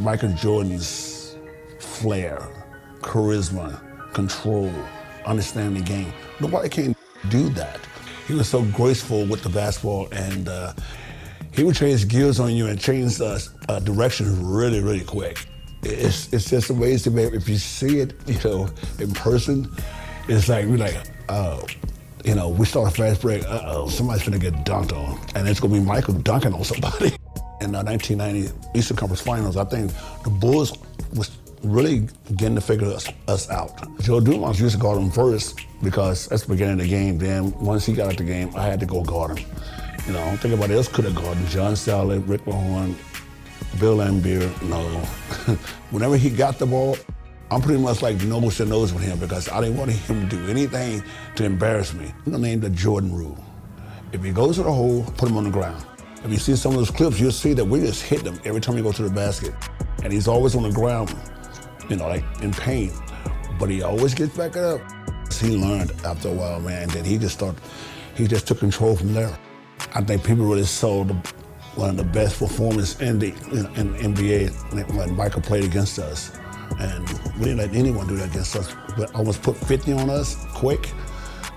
Michael Jordan's flair, charisma, control, understanding the game. Nobody can do that. He was so graceful with the basketball, and he would change gears on you and change direction really, really quick. It's just amazing, man. If you see it, in person, it's like, we're like, oh, we start a fast break, somebody's gonna get dunked on, and it's gonna be Michael dunking on somebody. In the 1990 Eastern Conference Finals, I think the Bulls was really getting to figure us out. Joe Dumars used to guard him first because that's the beginning of the game. Then once he got out the game, I had to go guard him. I don't think anybody else could have guarded him. John Sally, Rick Mahorn, Bill Laimbeer, no. Whenever he got the ball, I'm pretty much like nose to nose with him because I didn't want him to do anything to embarrass me. I'm gonna name the Jordan rule. If he goes to the hole, put him on the ground. If you see some of those clips, you'll see that we just hit him every time we go to the basket. And he's always on the ground, like in pain. But he always gets back up. He learned after a while, man, and then he just took control from there. I think people really saw one of the best performances in the NBA when Michael played against us. And we didn't let anyone do that against us. But almost put 50 on us quick.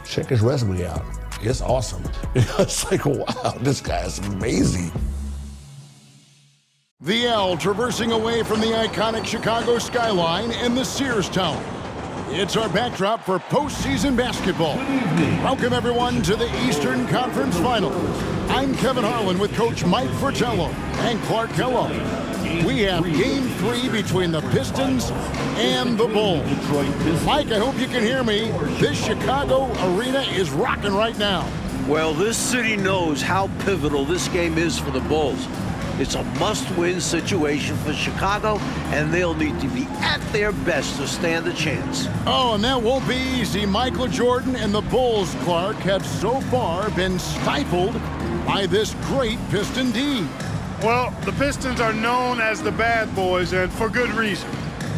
Check his resume out. It's awesome. It's like, wow, this guy is amazing. The L traversing away from the iconic Chicago skyline in the Sears Tower. It's our backdrop for postseason basketball. Welcome, everyone, to the Eastern Conference Finals. I'm Kevin Harlan with Coach Mike Fratello and Clark Kellogg. We have Game 3 between the Pistons and the Bulls. Mike, I hope you can hear me. This Chicago arena is rocking right now. Well, this city knows how pivotal this game is for the Bulls. It's a must-win situation for Chicago, and they'll need to be at their best to stand a chance. Oh, and that won't be easy. Michael Jordan and the Bulls, Clark, have so far been stifled by this great Piston D. Well, the Pistons are known as the bad boys, and for good reason.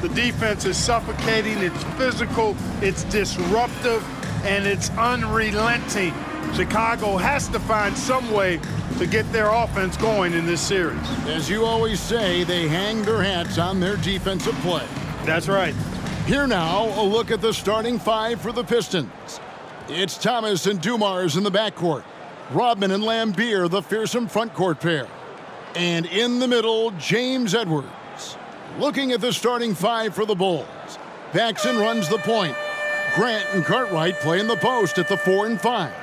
The defense is suffocating, it's physical, it's disruptive, and it's unrelenting. Chicago has to find some way to get their offense going in this series. As you always say, they hang their hats on their defensive play. That's right. Here now, a look at the starting five for the Pistons. It's Thomas and Dumars in the backcourt. Rodman and Laimbeer, the fearsome frontcourt pair. And in the middle, James Edwards. Looking at the starting five for the Bulls. Paxson runs the point. Grant and Cartwright play in the post at the 4 and 5.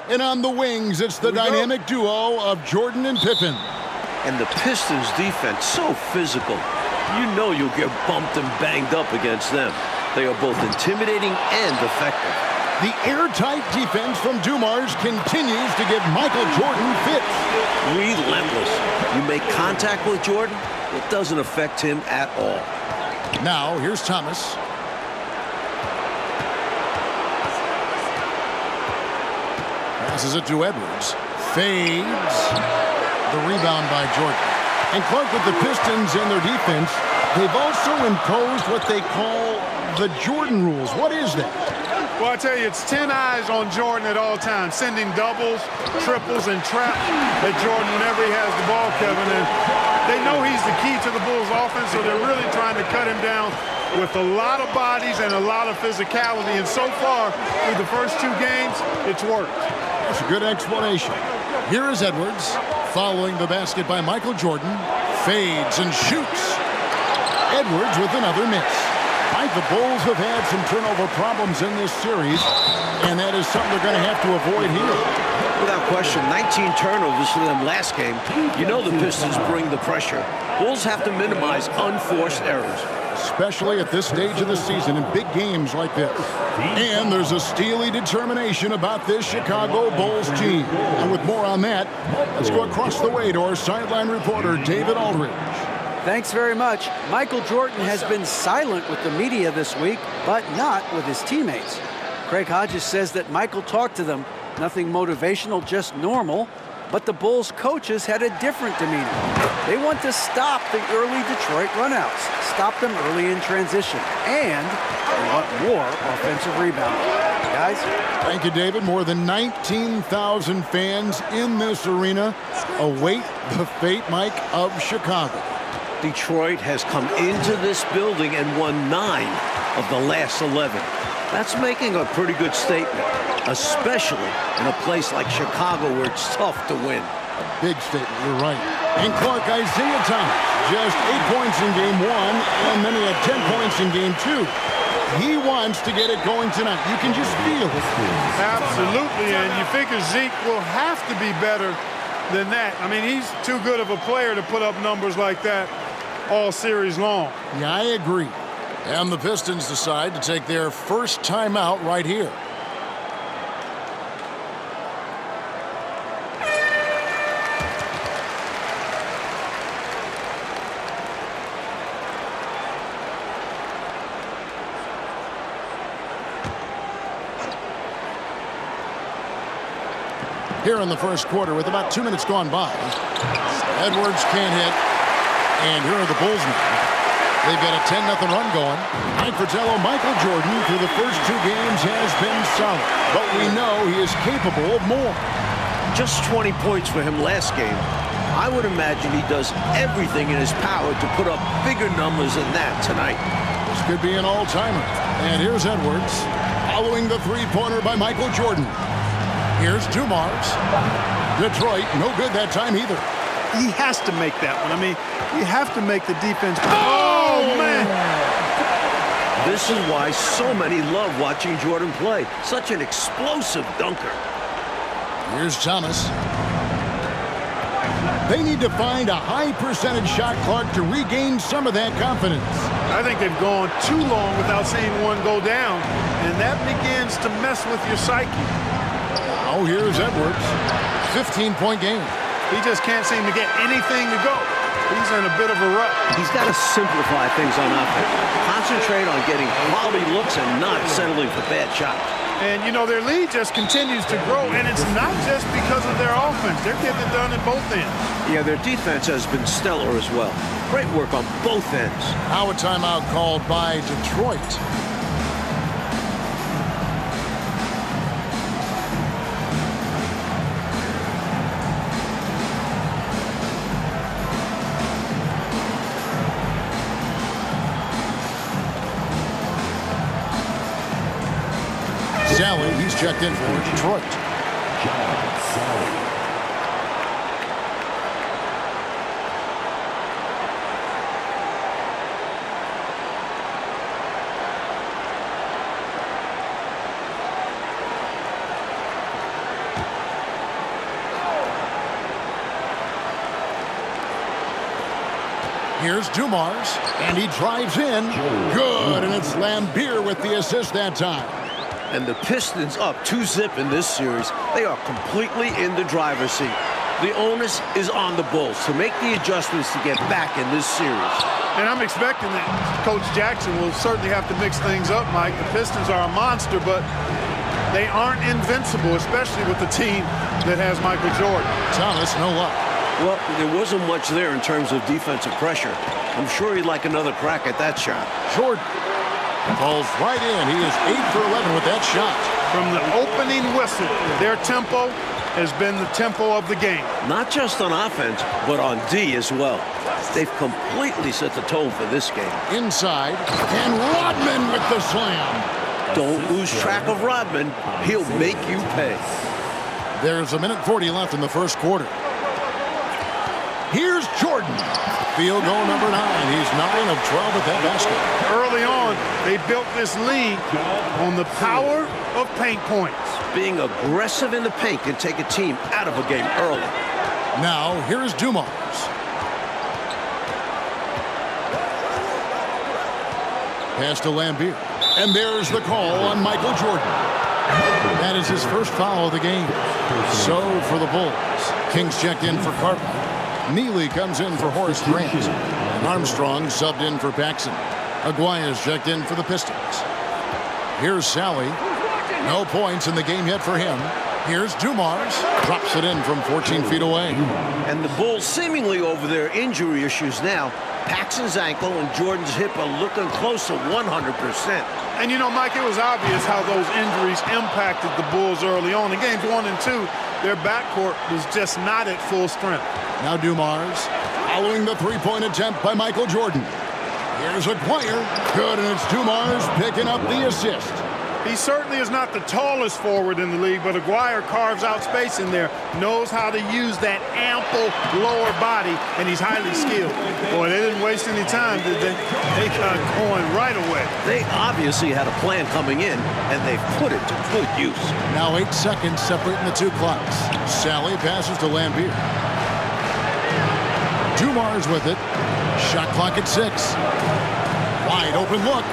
And on the wings, it's the dynamic duo of Jordan and Pippen. And the Pistons defense, so physical. You know you'll get bumped and banged up against them. They are both intimidating and effective. The airtight defense from Dumars continues to give Michael Jordan fits. Relentless. You make contact with Jordan, it doesn't affect him at all. Now, here's Thomas. Passes it to Edwards. Fades. The rebound by Jordan. And Clark, with the Pistons in their defense, they've also imposed what they call the Jordan rules. What is that? Well, I tell you, it's 10 eyes on Jordan at all times, sending doubles, triples, and traps at Jordan whenever he has the ball, Kevin. And they know he's the key to the Bulls' offense, so they're really trying to cut him down with a lot of bodies and a lot of physicality. And so far, through the first 2 games, it's worked. That's a good explanation. Here is Edwards, following the basket by Michael Jordan, fades and shoots. Edwards with another miss. Mike, the Bulls have had some turnover problems in this series, and that is something they're going to have to avoid here. Without question, 19 turnovers for them last game. You know the Pistons bring the pressure. Bulls have to minimize unforced errors. Especially at this stage of the season in big games like this. And there's a steely determination about this Chicago Bulls team. And with more on that, let's go across the way to our sideline reporter, David Aldridge. Thanks very much. Michael Jordan has been silent with the media this week, but not with his teammates. Craig Hodges says that Michael talked to them. Nothing motivational, just normal. But the Bulls coaches had a different demeanor. They want to stop the early Detroit runouts, stop them early in transition, and they want more offensive rebounding. Guys? Thank you, David. More than 19,000 fans in this arena await the fate, Mike, of Chicago. Detroit has come into this building and won 9 of the last 11. That's making a pretty good statement, especially in a place like Chicago where it's tough to win. Big statement, you're right. And Clark, Isaiah Thomas, just 8 points in game 1, and then he had 10 points in game 2. He wants to get it going tonight. You can just feel it. Absolutely, and you figure Zeke will have to be better than that. I mean, he's too good of a player to put up numbers like that all series long. Yeah, I agree. And the Pistons decide to take their first timeout right here. Here in the first quarter with about 2 minutes gone by. Edwards can't hit. And here are the Bulls now. They've got a 10-0 run going. Mike Fratello, Michael Jordan through the first 2 games has been solid. But we know he is capable of more. Just 20 points for him last game. I would imagine he does everything in his power to put up bigger numbers than that tonight. This could be an all-timer. And here's Edwards following the three-pointer by Michael Jordan. Here's Dumars. Detroit, no good that time either. He has to make that one. I mean, you have to make the defense. Oh, man. This is why so many love watching Jordan play. Such an explosive dunker. Here's Thomas. They need to find a high percentage shot, Clark, to regain some of that confidence. I think they've gone too long without seeing one go down, and that begins to mess with your psyche. Now here's Edwards. 15-point game. He just can't seem to get anything to go. He's in a bit of a rut. He's got to simplify things on offense. Concentrate on getting quality looks and not settling for bad shots. And, you know, their lead just continues to grow, and it's not just because of their offense. They're getting it done at both ends. Yeah, their defense has been stellar as well. Great work on both ends. Now a timeout called by Detroit. Sally, he's checked in for Detroit. Here's Dumars, and he drives in. Good, and it's Lambeer with the assist that time. And the Pistons up 2-0 in this series. They are completely in the driver's seat. The onus is on the Bulls to make the adjustments to get back in this series. And I'm expecting that Coach Jackson will certainly have to mix things up, Mike. The Pistons are a monster, but they aren't invincible, especially with the team that has Michael Jordan. Thomas, no luck. Well, there wasn't much there in terms of defensive pressure. I'm sure he'd like another crack at that shot. Jordan falls right in. He is 8 for 11 with that shot. From the opening whistle, their tempo has been the tempo of the game. Not just on offense, but on D as well. They've completely set the tone for this game. Inside, and Rodman with the slam. Don't lose track of Rodman. He'll make you pay. There's 1:40 left in the first quarter. Here's Jordan. Field goal number 9. He's 9 of 12 at that basket. Early on, they built this lead on the power of paint points. Being aggressive in the paint can take a team out of a game early. Now, here's Dumars. Pass to Lambeer. And there's the call on Michael Jordan. That is his first foul of the game. So for the Bulls, Kings checked in for Carter. Neely comes in for Horace Grant. And Armstrong subbed in for Paxson. Aguirre's checked in for the Pistons. Here's Sally. No points in the game yet for him. Here's Dumars. Drops it in from 14 feet away. And the Bulls seemingly over their injury issues now. Paxson's ankle and Jordan's hip are looking close to 100%. And, you know, Mike, it was obvious how those injuries impacted the Bulls early on. In games 1 and 2, their backcourt was just not at full strength. Now Dumars following the three-point attempt by Michael Jordan. Here's Aguirre. Good, and it's Dumars picking up the assist. He certainly is not the tallest forward in the league, but Aguirre carves out space in there, knows how to use that ample lower body, and he's highly skilled. Boy, they didn't waste any time, did they? They got going right away. They obviously had a plan coming in, and they've put it to good use. Now 8 seconds separating the two clocks. Sally passes to Lambier. Dumars with it. Shot clock at 6. Wide open look.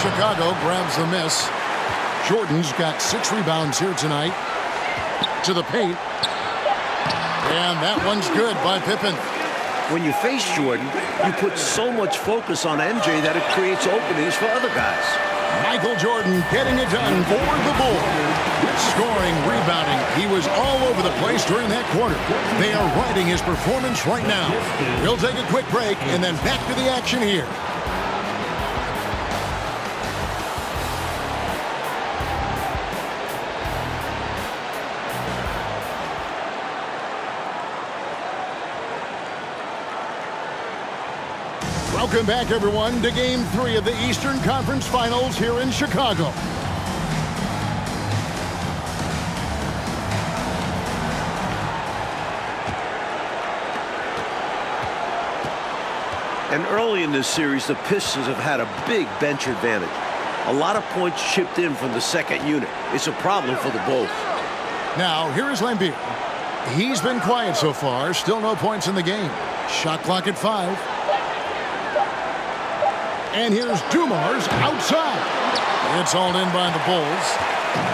Chicago grabs the miss. Jordan's got 6 rebounds here tonight. To the paint. And that one's good by Pippen. When you face Jordan, you put so much focus on MJ that it creates openings for other guys. Michael Jordan getting it done for the Bulls. Scoring, rebounding. He was all over the place during that quarter. They are riding his performance right now. We'll take a quick break and then back to the action here. Welcome back, everyone, to Game 3 of the Eastern Conference Finals here in Chicago. And early in this series, the Pistons have had a big bench advantage. A lot of points chipped in from the second unit. It's a problem for the Bulls. Now, here is Lambier. He's been quiet so far. Still no points in the game. Shot clock at 5. And here's Dumars outside. It's hauled in by the Bulls.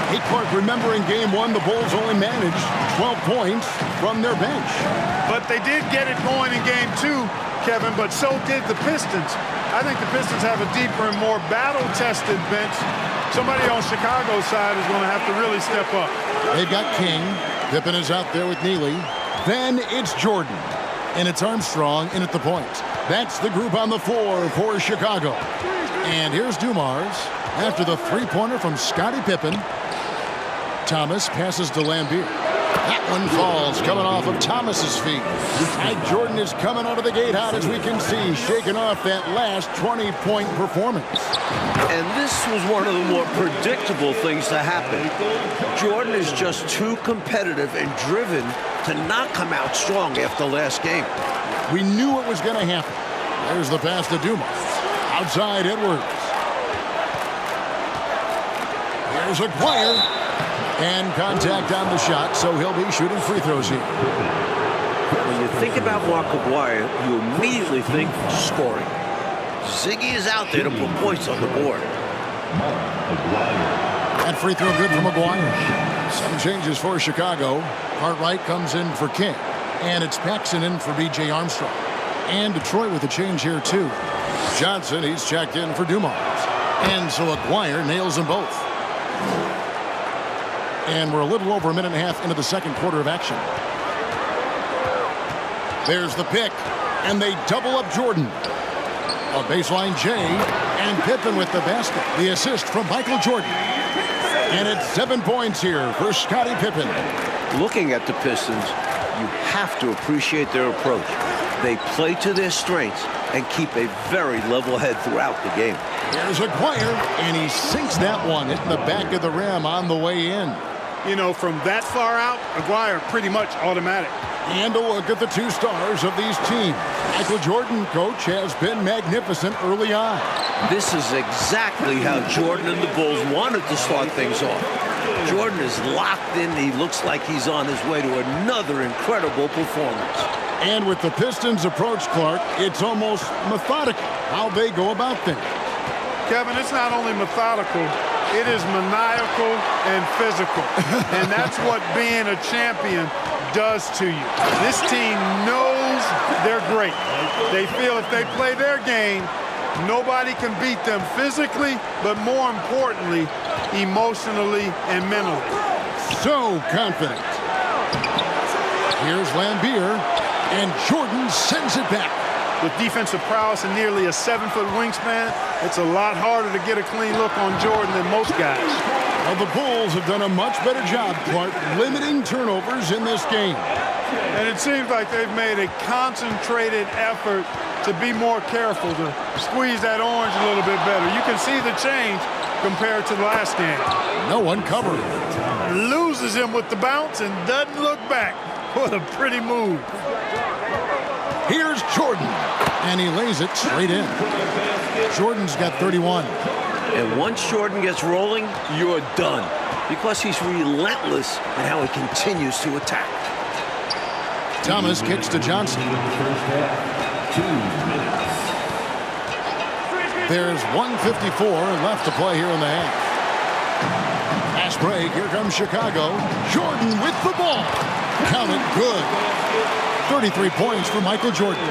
Hey, Clark, remember in Game 1, the Bulls only managed 12 points from their bench. But they did get it going in Game 2, Kevin, but so did the Pistons. I think the Pistons have a deeper and more battle-tested bench. Somebody on Chicago's side is going to have to really step up. They've got King. Pippen is out there with Neely. Then it's Jordan. And it's Armstrong in at the point. That's the group on the floor for Chicago. And here's Dumars after the three-pointer from Scottie Pippen. Thomas passes to Lambier. That one falls, coming off of Thomas's feet. Mike Jordan is coming out of the gate hot, as we can see, shaking off that last 20-point performance. And this was one of the more predictable things to happen. Jordan is just too competitive and driven to not come out strong after last game. We knew it was going to happen. There's the pass to Dumars. Outside Edwards. Here's Aguirre. And contact on the shot, so he'll be shooting free throws here. When you think about Mark Aguirre, you immediately think scoring. Ziggy is out there to put points on the board. That free throw good from Aguirre. Some changes for Chicago. Cartwright comes in for King. And it's Paxson in for B.J. Armstrong. And Detroit with a change here, too. Johnson, he's checked in for Dumars. And so Aguirre nails them both. And we're a little over a minute and a half into the second quarter of action. There's the pick. And they double up Jordan. A baseline J. And Pippen with the basket. The assist from Michael Jordan. And it's 7 points here for Scottie Pippen. Looking at the Pistons, you have to appreciate their approach. They play to their strengths and keep a very level head throughout the game. Here's Aguirre, and he sinks that one, hitting the back of the rim on the way in. You know, from that far out, Aguirre pretty much automatic. And a look at the two stars of these teams. Michael Jordan, coach, has been magnificent early on. This is exactly how Jordan and the Bulls wanted to start things off. Jordan is locked in. He looks like he's on his way to another incredible performance. And with the Pistons' approach, Clark, it's almost methodical how they go about things. Kevin, it's not only methodical, it is maniacal and physical. And that's what being a champion does to you. This team knows they're great. They feel if they play their game, nobody can beat them physically, but more importantly, emotionally and mentally. So confident. Here's Lambier, and Jordan sends it back. With defensive prowess and nearly a 7-foot wingspan, it's a lot harder to get a clean look on Jordan than most guys. Well, the Bulls have done a much better job, Clark, limiting turnovers in this game. And it seems like they've made a concentrated effort to be more careful, to squeeze that orange a little bit better. You can see the change compared to the last game. No one covered. Loses him with the bounce and doesn't look back. What a pretty move. Here's Jordan, and he lays it straight in. Jordan's got 31. And once Jordan gets rolling, you're done, because he's relentless in how he continues to attack. Thomas kicks to Johnson. There's 1:54 left to play here in the half. Pass break. Here comes Chicago. Jordan with the ball. Count it good. 33 points for Michael Jordan.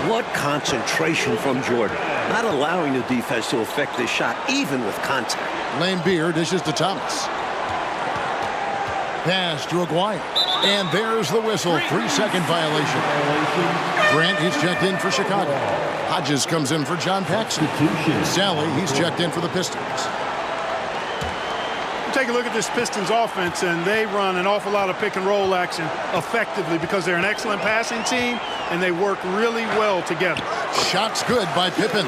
What concentration from Jordan, not allowing the defense to affect this shot, even with contact. Lane Beer dishes to Thomas. Pass to Aguirre. And there's the whistle. 3-second violation. Grant, he's checked in for Chicago. Hodges comes in for John Paxson. Sally, he's checked in for the Pistons. Take a look at this Pistons offense, and they run an awful lot of pick and roll action effectively because they're an excellent passing team and they work really well together. Shots good by Pippen.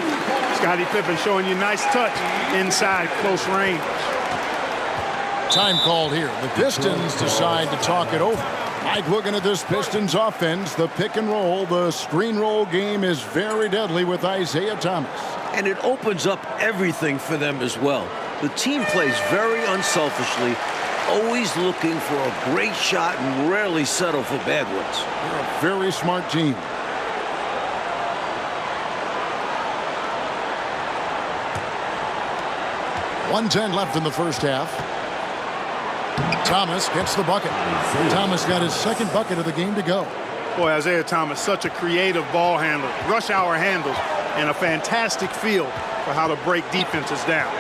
Scottie Pippen showing you nice touch inside close range. Time called here. The Pistons decide to talk it over. Mike, looking at this Pistons offense, the pick and roll, the screen roll game is very deadly with Isaiah Thomas. And it opens up everything for them as well. The team plays very unselfishly, always looking for a great shot and rarely settle for bad ones. They're a very smart team. .110 left in the first half. Thomas gets the bucket. Thomas got his second bucket of the game to go. Boy, Isaiah Thomas, such a creative ball handler. Rush hour handles and a fantastic feel for how to break defenses down.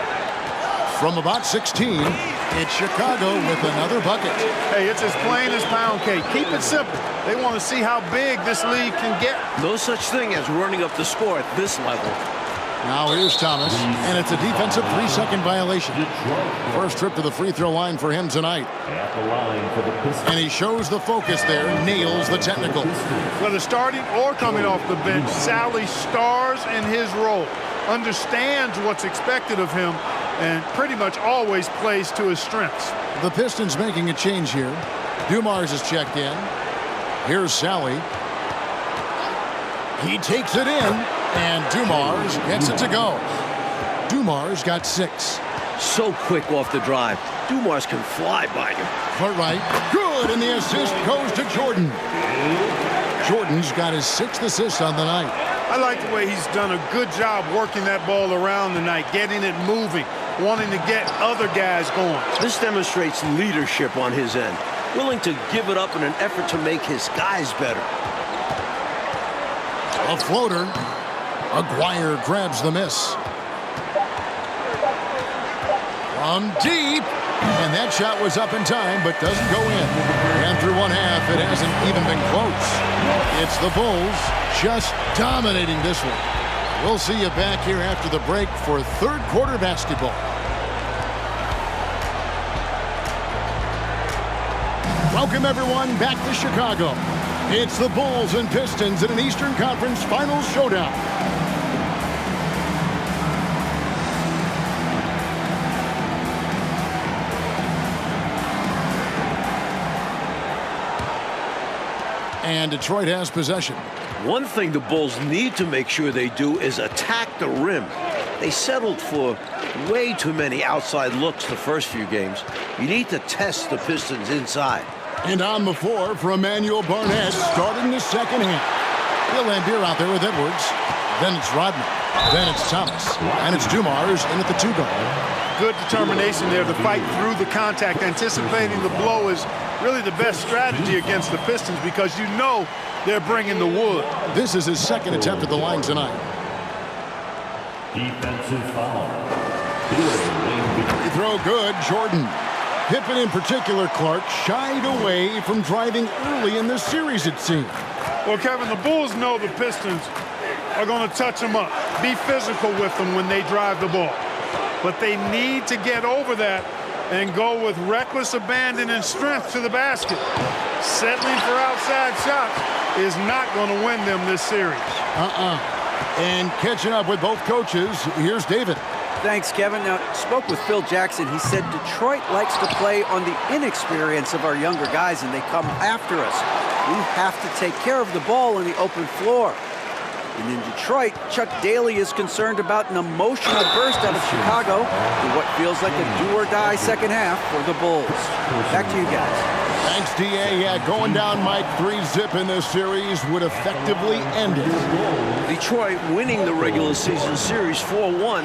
From about 16, it's Chicago with another bucket. Hey, it's as plain as pound cake. Keep it simple. They want to see how big this league can get. No such thing as running up the score at this level. Now here's Thomas, and it's a defensive 3-second violation. First trip to the free throw line for him tonight. And he shows the focus there, nails the technical. Whether starting or coming off the bench, Sally stars in his role, understands what's expected of him, and pretty much always plays to his strengths. The Pistons making a change here. Dumars is checked in. Here's Sally. He takes it in, and Dumars gets it to go. Dumars got 6. So quick off the drive. Dumars can fly by him. Far right. Good, and the assist goes to Jordan. Jordan's got his 6th assist on the night. I like the way he's done a good job working that ball around tonight, getting it moving, wanting to get other guys going. This demonstrates leadership on his end, willing to give it up in an effort to make his guys better. A floater. Aguirre grabs the miss. From deep. And that shot was up in time, but doesn't go in. And through one half, it hasn't even been close. It's the Bulls just dominating this one. We'll see you back here after the break for third quarter basketball. Welcome, everyone, back to Chicago. It's the Bulls and Pistons in an Eastern Conference Finals showdown. And Detroit has possession. One thing the Bulls need to make sure they do is attack the rim. They settled for way too many outside looks the first few games. You need to test the Pistons inside. And on the floor for Emmanuel Barnett starting the second half. Bill Lambier out there with Edwards. Then it's Rodman. Then it's Thomas. And it's Dumars in at the 2-guard. Good determination there to fight through the contact. Anticipating the blow is really the best strategy against the Pistons because you know they're bringing the wood. This is his second attempt at the line tonight. Defensive foul. Free throw good, Jordan. Pippen in particular, Clark, shied away from driving early in this series, it seemed. Well, Kevin, the Bulls know the Pistons are going to touch them up, be physical with them when they drive the ball. But they need to get over that and go with reckless abandon and strength to the basket. Settling for outside shots is not going to win them this series. And catching up with both coaches, here's David. Thanks, Kevin. Now, spoke with Phil Jackson. He said Detroit likes to play on the inexperience of our younger guys, and they come after us. We have to take care of the ball on the open floor. And in Detroit, Chuck Daly is concerned about an emotional burst out of Chicago in what feels like a do-or-die second half for the Bulls. Back to you guys. Thanks, D.A. Yeah, going down, Mike, 3-zip in this series would effectively end it. Detroit winning the regular season series 4-1.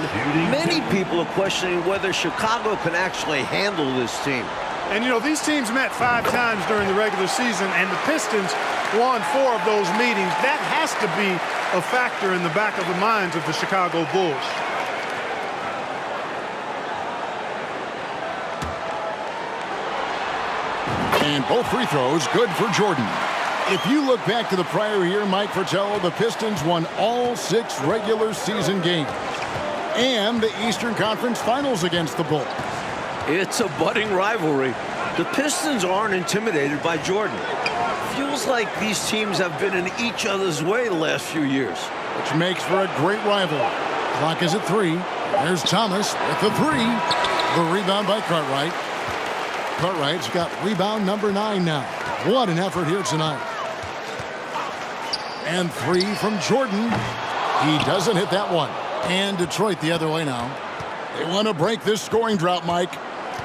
Many people are questioning whether Chicago can actually handle this team. And, you know, these teams met 5 times during the regular season, and the Pistons won 4 of those meetings. That has to be a factor in the back of the minds of the Chicago Bulls. And both free throws good for Jordan. If you look back to the prior year, Mike Fratello, the Pistons won all 6 regular season games and the Eastern Conference Finals against the Bulls. It's a budding rivalry. The Pistons aren't intimidated by Jordan. Feels like these teams have been in each other's way the last few years. Which makes for a great rivalry. Clock is at 3. There's Thomas with the 3. The rebound by Cartwright. Cartwright's got rebound number 9 now. What an effort here tonight. And 3 from Jordan. He doesn't hit that one. And Detroit the other way now. They want to break this scoring drought, Mike.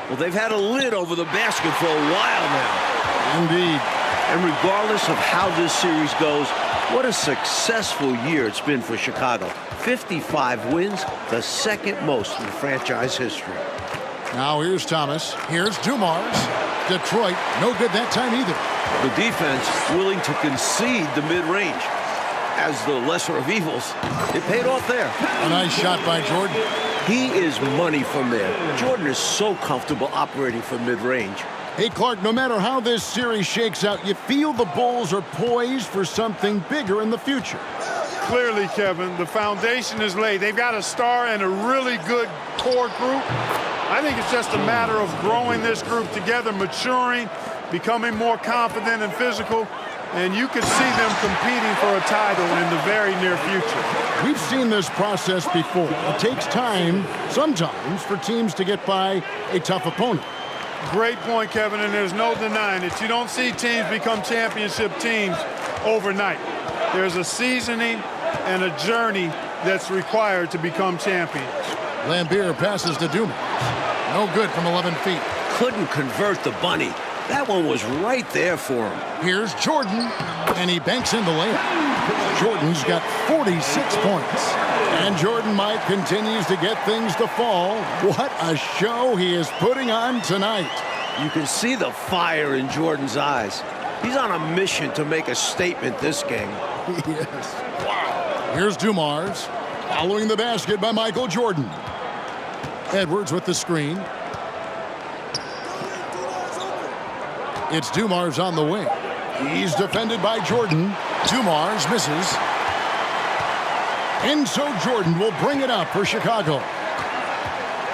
Well, they've had a lid over the basket for a while now. Indeed. And regardless of how this series goes, what a successful year it's been for Chicago. 55 wins, the second most in franchise history. Now here's Thomas. Here's Dumars. Detroit, no good that time either. The defense willing to concede the mid-range. As the lesser of evils, it paid off there. A nice shot by Jordan. He is money from there. Jordan is so comfortable operating from mid-range. Hey, Clark, no matter how this series shakes out, you feel the Bulls are poised for something bigger in the future. Clearly, Kevin, the foundation is laid. They've got a star and a really good core group. I think it's just a matter of growing this group together, maturing, becoming more confident and physical, and you could see them competing for a title in the very near future. We've seen this process before. It takes time, sometimes, for teams to get by a tough opponent. Great point, Kevin, and there's no denying it. You don't see teams become championship teams overnight. There's a seasoning and a journey that's required to become champions. Lambier passes to Dumas. No good from 11 feet. Couldn't convert the bunny. That one was right there for him. Here's Jordan, and he banks in the layup. Jordan's got 46 points. And Jordan, Mike, continues to get things to fall. What a show he is putting on tonight. You can see the fire in Jordan's eyes. He's on a mission to make a statement this game. Yes. Wow. Here's Dumars, following the basket by Michael Jordan. Edwards with the screen. It's Dumars on the wing. He's defended by Jordan. Dumars misses. And so Jordan will bring it up for Chicago.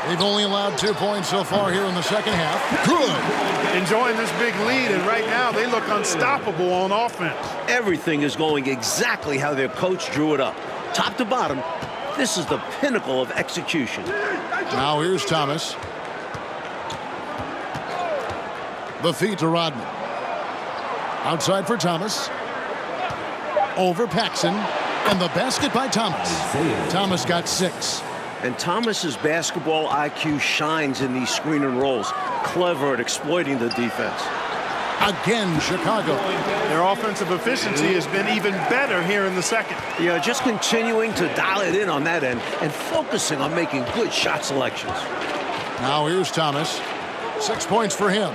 They've only allowed 2 points so far here in the second half. Good. Enjoying this big lead, and right now they look unstoppable on offense. Everything is going exactly how their coach drew it up. Top to bottom, this is the pinnacle of execution. Now here's Thomas. The feed to Rodman. Outside for Thomas. Over Paxson. And the basket by Thomas. Thomas got 6. And Thomas's basketball IQ shines in these screen and rolls. Clever at exploiting the defense. Again, Chicago. Their offensive efficiency has been even better here in the second. Yeah, just continuing to dial it in on that end and focusing on making good shot selections. Now here's Thomas. 6 points for him.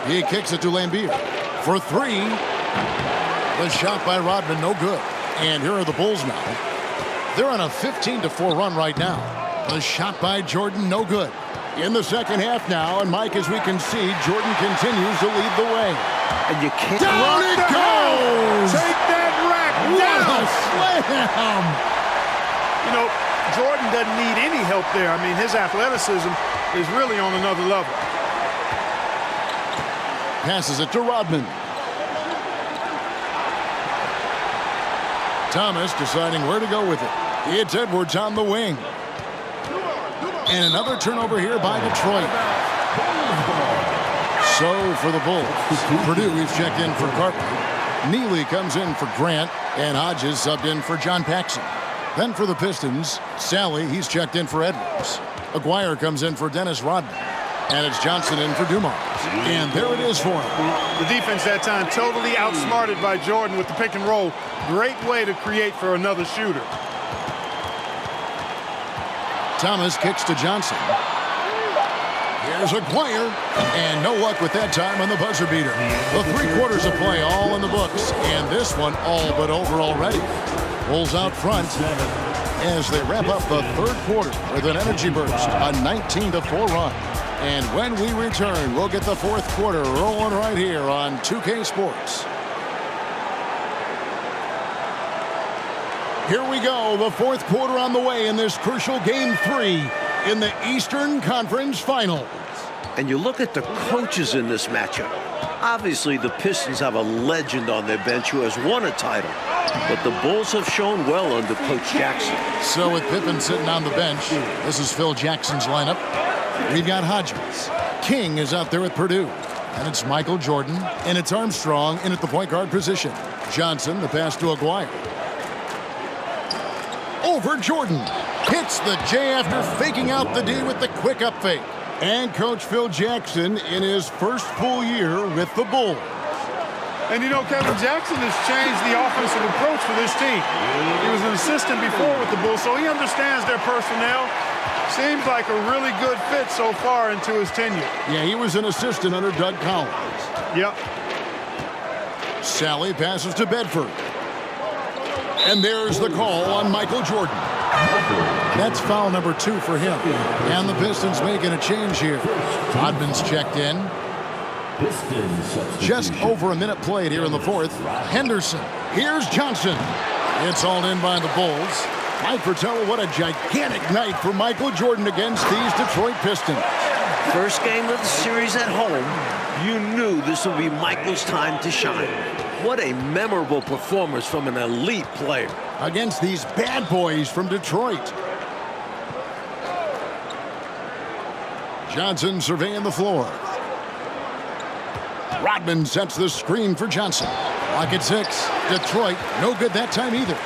He kicks it to Lambier for 3. The shot by Rodman, no good. And here are the Bulls now. They're on a 15-4 run right now. The shot by Jordan, no good. In the second half now, and Mike, as we can see, Jordan continues to lead the way. And you can't... Down it goes! Take that rack Down, slam! You know, Jordan doesn't need any help there. I mean, his athleticism is really on another level. Passes it to Rodman. Thomas deciding where to go with it. It's Edwards on the wing. And another turnover here by Detroit. So for the Bulls, Purdue, he's checked in for Carter. Neely comes in for Grant, and Hodges subbed in for John Paxson. Then for the Pistons, Sally, he's checked in for Edwards. Aguirre comes in for Dennis Rodman. And it's Johnson in for Dumars. And there it is for him. The defense that time totally outsmarted by Jordan with the pick and roll. Great way to create for another shooter. Thomas kicks to Johnson. Here's Aguirre. And no luck with that time on the buzzer beater. The 3 quarters of play all in the books. And this one all but over already. Bulls out front as they wrap up the 3rd quarter with an energy burst, a 19-4 run. And when we return, we'll get the 4th quarter rolling right here on 2K Sports. Here we go, the 4th quarter on the way in this crucial Game 3 in the Eastern Conference Finals. And you look at the coaches in this matchup. Obviously, the Pistons have a legend on their bench who has won a title. But the Bulls have shown well under Coach Jackson. So with Pippen sitting on the bench, this is Phil Jackson's lineup. We've got Hodges. King is out there with Purdue. And it's Michael Jordan. And it's Armstrong in at the point guard position. Johnson, the pass to Aguirre. Over Jordan. Hits the J after faking out the D with the quick up fake. And Coach Phil Jackson in his first full year with the Bulls. And you know, Kevin, Jackson has changed the offensive approach for this team. He was an assistant before with the Bulls, so he understands their personnel. Seems like a really good fit so far into his tenure. Yeah, he was an assistant under Doug Collins. Yep. Sally passes to Bedford. And there's the call on Michael Jordan. That's foul number 2 for him. And the Pistons making a change here. Rodman's checked in. Just over a minute played here in the 4th. Henderson. Here's Johnson. It's hauled in by the Bulls. Mike Fratello, what a gigantic night for Michael Jordan against these Detroit Pistons. First game of the series at home, you knew this would be Michael's time to shine. What a memorable performance from an elite player. Against these bad boys from Detroit. Johnson surveying the floor. Rodman sets the screen for Johnson. Lock at 6. Detroit, no good that time either.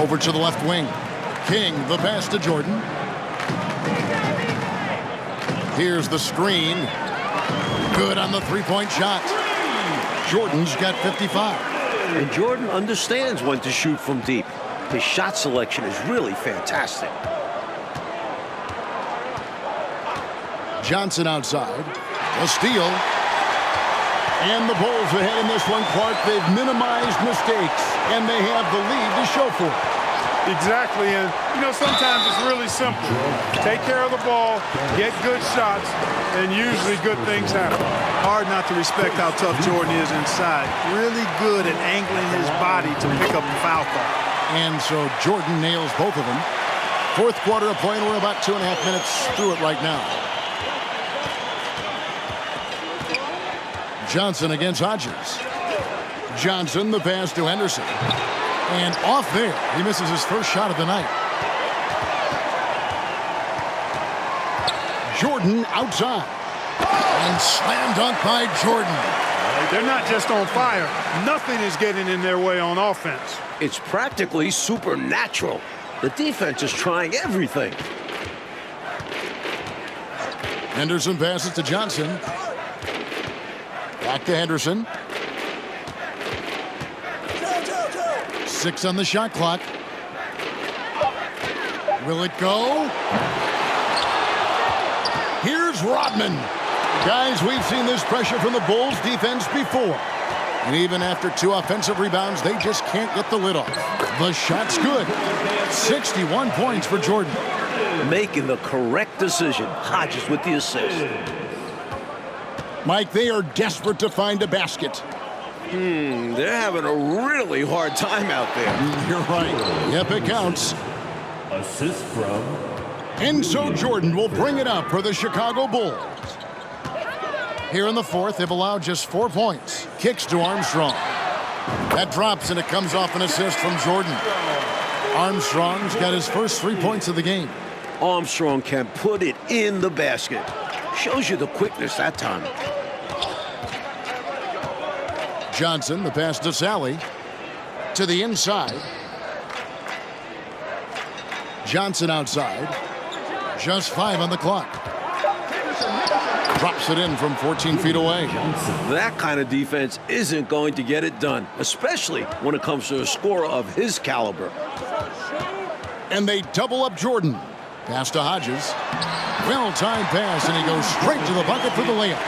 Over to the left wing. King, the pass to Jordan. Here's the screen. Good on the 3-point shot. Jordan's got 55. And Jordan understands when to shoot from deep. His shot selection is really fantastic. Johnson outside. A steal. And the Bulls ahead in this one, Clark. They've minimized mistakes, and they have the lead to show for it. Exactly, and you know, sometimes it's really simple. Take care of the ball, get good shots, and usually good things happen. Hard not to respect how tough Jordan is inside. Really good at angling his body to pick up the foul call. And so Jordan nails both of them. 4th quarter of play, and we're about 2.5 minutes through it right now. Johnson against Hodges. Johnson, the pass to Henderson. And off there, he misses his first shot of the night. Jordan outside. And slam dunk by Jordan. They're not just on fire. Nothing is getting in their way on offense. It's practically supernatural. The defense is trying everything. Henderson passes to Johnson. Back to Henderson. 6 on the shot clock. Will it go? Here's Rodman. Guys, we've seen this pressure from the Bulls defense before. And even after 2 offensive rebounds, they just can't get the lid off. The shot's good. 61 points for Jordan. Making the correct decision. Hodges with the assist. Mike, they are desperate to find a basket. They're having a really hard time out there. You're right. Yep, it counts. Assist from And so Jordan will bring it up for the Chicago Bulls. Here in the fourth, they've allowed just 4 points. Kicks to Armstrong. That drops, and it comes off an assist from Jordan. Armstrong's got his first 3 points of the game. Armstrong can put it in the basket. Shows you the quickness that time. Johnson, the pass to Sally. To the inside. Johnson outside. Just 5 on the clock. Drops it in from 14 feet away. That kind of defense isn't going to get it done, especially when it comes to a scorer of his caliber. And they double up Jordan. Pass to Hodges. Well-timed pass, and he goes straight to the bucket for the layup.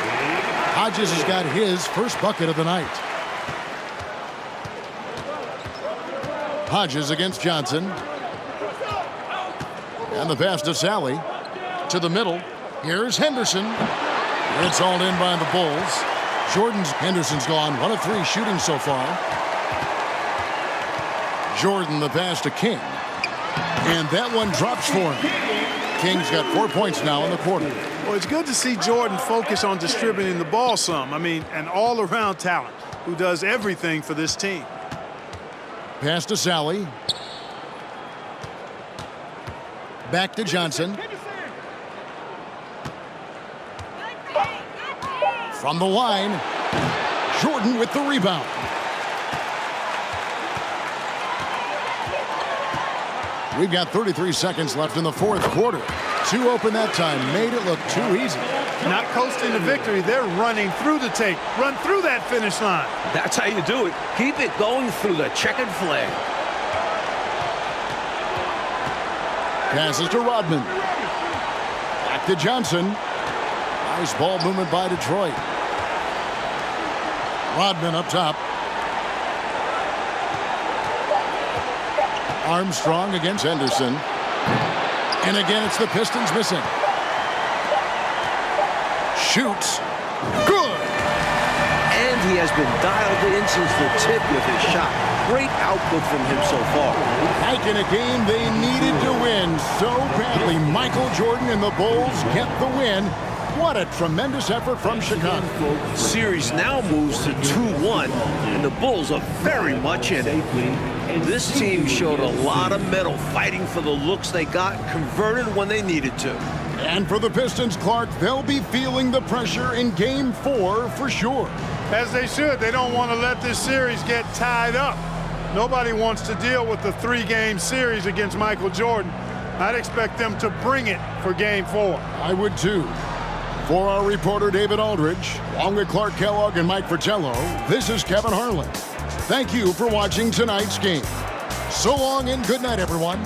Hodges has got his first bucket of the night. Hodges against Johnson. And the pass to Sally. To the middle. Here's Henderson. It's all in by the Bulls. Henderson's gone 1 of 3 shooting so far. Jordan, the pass to King. And that one drops for him. King's got 4 points now in the quarter. Well, it's good to see Jordan focus on distributing the ball some. I mean, an all-around talent who does everything for this team. Pass to Sally. Back to Johnson. From the line, Jordan with the rebound. We've got 33 seconds left in the fourth quarter. 2 open that time, made it look too easy. Not coasting to victory, they're running through the tape. Run through that finish line. That's how you do it. Keep it going through the checkered flag. Passes to Rodman. Back to Johnson. Nice ball movement by Detroit. Rodman up top. Armstrong against Henderson. And again, it's the Pistons missing. Shoots. Good. And he has been dialed in since the tip with his shot. Great output from him so far. Like in a game they needed to win so badly, Michael Jordan and the Bulls get the win. What a tremendous effort from Chicago. Series now moves to 2-1, and the Bulls are very much in it. This team showed a lot of mettle fighting for the looks they got, converted when they needed to. And for the Pistons, Clark, they'll be feeling the pressure in Game 4 for sure. As they should. They don't want to let this series get tied up. Nobody wants to deal with the 3-game series against Michael Jordan. I'd expect them to bring it for Game 4. I would too. For our reporter David Aldridge, along with Clark Kellogg and Mike Fratello, this is Kevin Harlan. Thank you for watching tonight's game. So long and good night, everyone.